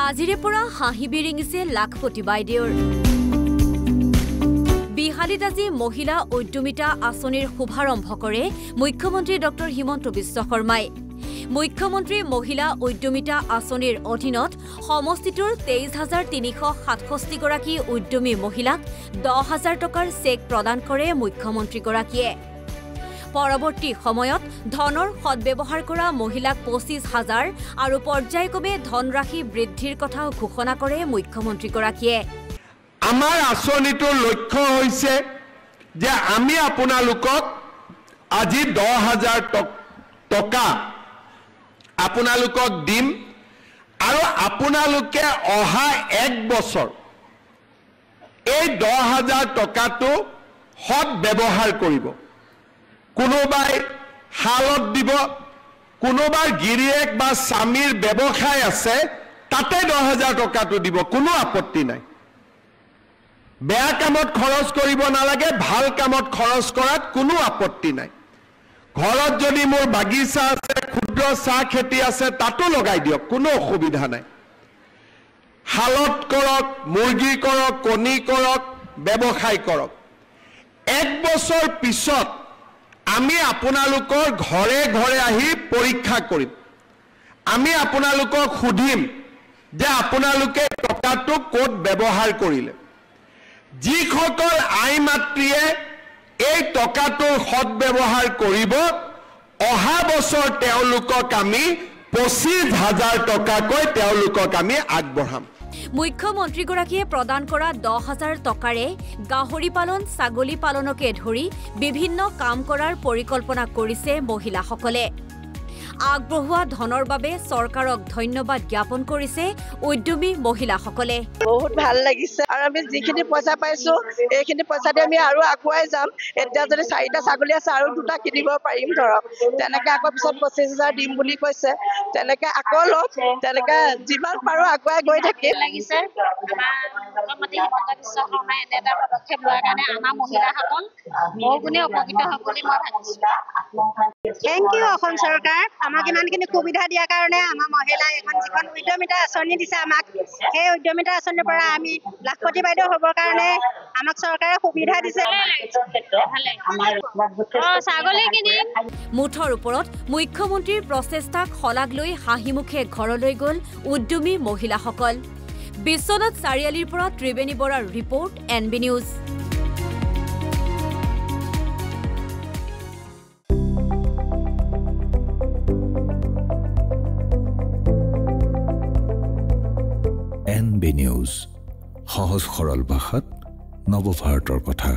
আজিৰে পৰা হাঁহি বিৰিঙিছে লাখপতি বাইদেউৰ বিহালীত আজি মহিলা উদ্যমিতা আঁচনিৰ শুভাৰম্ভ কৰে মুখ্যমন্ত্ৰী ডক্টৰ হিমন্ত বিশ্ব শৰ্মাই মুখ্যমন্ত্ৰী মহিলা উদ্যমিতা আঁচনিৰ অধীনত সমষ্টিটোৰ ২৩,৩৬৭ গৰাকী উদ্যমী মহিলাক ১০,০০০ টকাৰ চেক প্ৰদান কৰে মুখ্যমন্ত্ৰীগৰাকীয়ে পৰৱৰ্তী সময়ত ধনৰ সদ্ব্যৱহাৰ কৰা মহিলাক ২৫,০০০ আৰু পৰ্যায়ক্ৰমে ধনৰাশি বৃদ্ধিৰ কথাও ঘোষণা কৰে মুখ্যমন্ত্ৰীগৰাকীয়ে আমাৰ আঁচনিটোৰ লক্ষ্য হৈছে যে আমি আপোনালোকক আজি ১০,০০০ টকা আপোনালোকক দিম আৰু আপোনালোকে অহা ১ বছৰ এই ১০,০০০ টকাটো সৎ ব্যৱহাৰ কৰিব কোনোবাই হালত দিব কোনোবাৰ গিৰিয়েক বা স্বামীৰ ব্যৱসায় আছে তাতে ১০,০০০ টকাটো দিব কোনো আপত্তি নাই বেয়া কামত খৰচ কৰিব নালাগে ভাল কামত খৰচ কৰাত কোনো আপত্তি নাই ঘৰত যদি মোৰ বাগিচা আছে ক্ষুদ্ৰ চাহ খেতি আছে তাতো লগাই দিয়ক কোনো অসুবিধা নাই হালত কৰক মুৰ্গী কৰক কণী কৰক ব্যৱসায় কৰক ১ বছৰ পিছত আমি আপোনালোকৰ ঘৰে ঘৰে আহি পৰীক্ষা কৰিম আমি আপোনালোকক সুধিম যে আপোনালোকে টকাটো ক'ত ব্যৱহাৰ কৰিলে যিসকল আই মাতৃয়ে এই টকাটোৰ সদ্ব্যৱহাৰ কৰিব অহা বছৰ তেওঁলোকক আমি ২৫,০০০ টকাকৈ তেওঁলোকক আমি আগবঢ়াম মুখ্যমন্ত্ৰীগৰাকীয়ে প্ৰদান কৰা ১০,০০০ টকাৰে গাহৰি পালন ছাগলী পালনকে ধৰি বিভিন্ন কাম কৰাৰ পৰিকল্পনা কৰিছে মহিলাসকলে আগবঢ়োৱা ধনৰ বাবে চৰকাৰক ধন্যবাদ জ্ঞাপন কৰিছে উদ্যমী মহিলাসকলে বহুত ভাল লাগিছে আৰু আমি যিখিনি পইচা পাইছো এইখিনি পইচা দি আমি আৰু আগুৱাই যাম এতিয়া যদি ৪টা ছাগলী আছে আৰু 2টা কিনিব পাৰিম ধৰক তেনেকে আকৌ পিছত ২৫,০০০ দিম বুলি কৈছে তেনেকে আকৌ লওক তেনেকে যিমান পাৰো আগুৱাই গৈ থাকিম লাগিছে মুখ্যমন্ত্ৰী হিমন্ত বিশ্ব শৰ্মাই এনে এটা পদক্ষেপ লোৱাৰ কাৰণে আমাৰ মহিলাসকল বহুগুণে উপকৃত হ'ব বুলি মই ভাবিছোঁ থেংক ইউ অসম চৰকাৰ আমাক ইমানখিনি সুবিধা দিয়াৰ কাৰণে আমাৰ মহিলাই এখন যিখন উদ্যমিতা আঁচনি দিছে আমাক সেই উদ্যমিতা আঁচনিৰ পৰা আমি লাখপতি বাইদেউ হ'বৰ কাৰণে আমাক চৰকাৰে সুবিধা দিছে মুঠৰ ওপৰত মুখ্যমন্ত্ৰীৰ প্ৰচেষ্টাক শলাগ লৈ হাঁহিমুখে ঘৰলৈ গ'ল উদ্যমী মহিলাসকল বিশ্বনাথ চাৰিআলিৰ পৰা ত্ৰিবেণী বৰাৰ report NB news NB news সহজ সৰল ভাষাত নৱভাৰতৰ কথা